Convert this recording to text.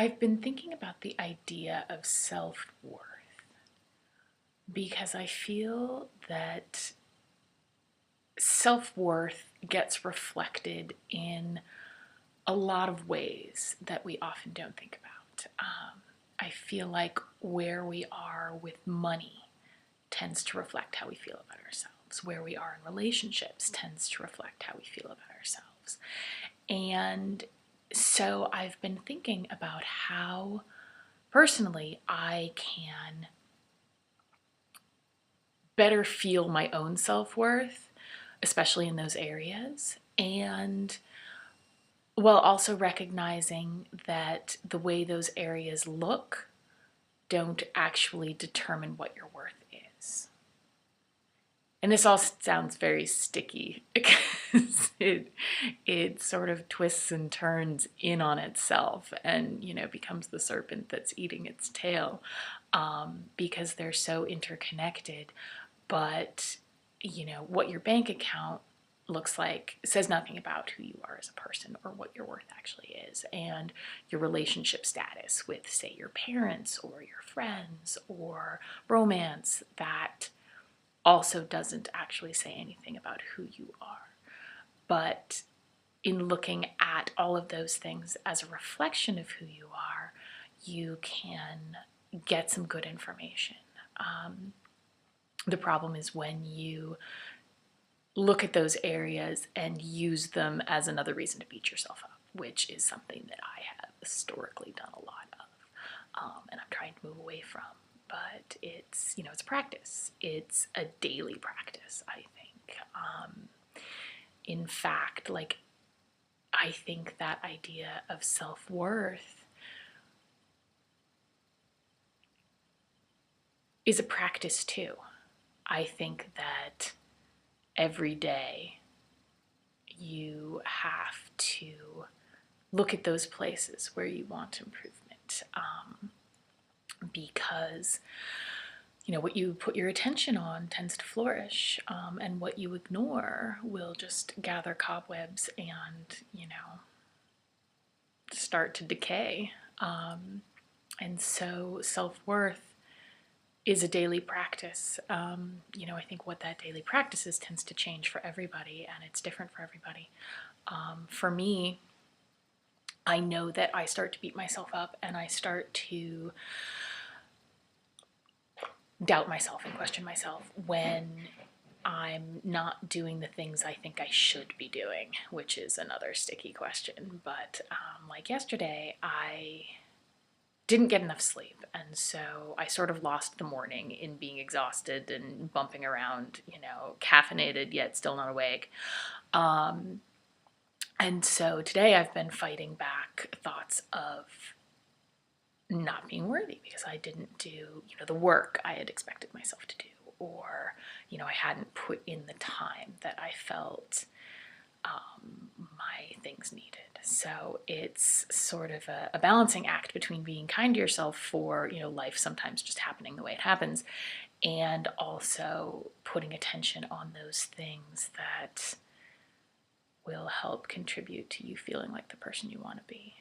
I've been thinking about the idea of self-worth because I feel that self-worth gets reflected in a lot of ways that we often don't think about. I feel like where we are with money tends to reflect how we feel about ourselves. Where we are in relationships tends to reflect how we feel about ourselves. And so I've been thinking about how personally I can better feel my own self-worth, especially in those areas, and while also recognizing that the way those areas look don't actually determine what your worth is. And this all sounds very sticky because it sort of twists and turns in on itself and, becomes the serpent that's eating its tail, because they're so interconnected. But, what your bank account looks like says nothing about who you are as a person or what your worth actually is. And your relationship status with, say, your parents or your friends or romance, that also doesn't actually say anything about who you are. But in looking at all of those things as a reflection of who you are, you can get some good information. The problem is when you look at those areas and use them as another reason to beat yourself up, which is something that I have historically done a lot of, and I'm trying to move away from. But it's a practice. It's a daily practice, I think. In fact, I think that idea of self-worth is a practice too. I think that every day you have to look at those places where you want improvement, because what you put your attention on tends to flourish, and what you ignore will just gather cobwebs and start to decay. And so self-worth is a daily practice. I think what that daily practice is tends to change for everybody, and it's different for everybody. For me, I know that I start to beat myself up and I start to doubt myself and question myself when I'm not doing the things I think I should be doing, which is another sticky question. But like yesterday, I didn't get enough sleep, and so I sort of lost the morning in being exhausted and bumping around, caffeinated yet still not awake. And so today I've been fighting back thoughts of not being worthy because I didn't do, the work I had expected myself to do, or, I hadn't put in the time that I felt my things needed. So it's sort of a balancing act between being kind to yourself for, life sometimes just happening the way it happens, and also putting attention on those things that will help contribute to you feeling like the person you want to be.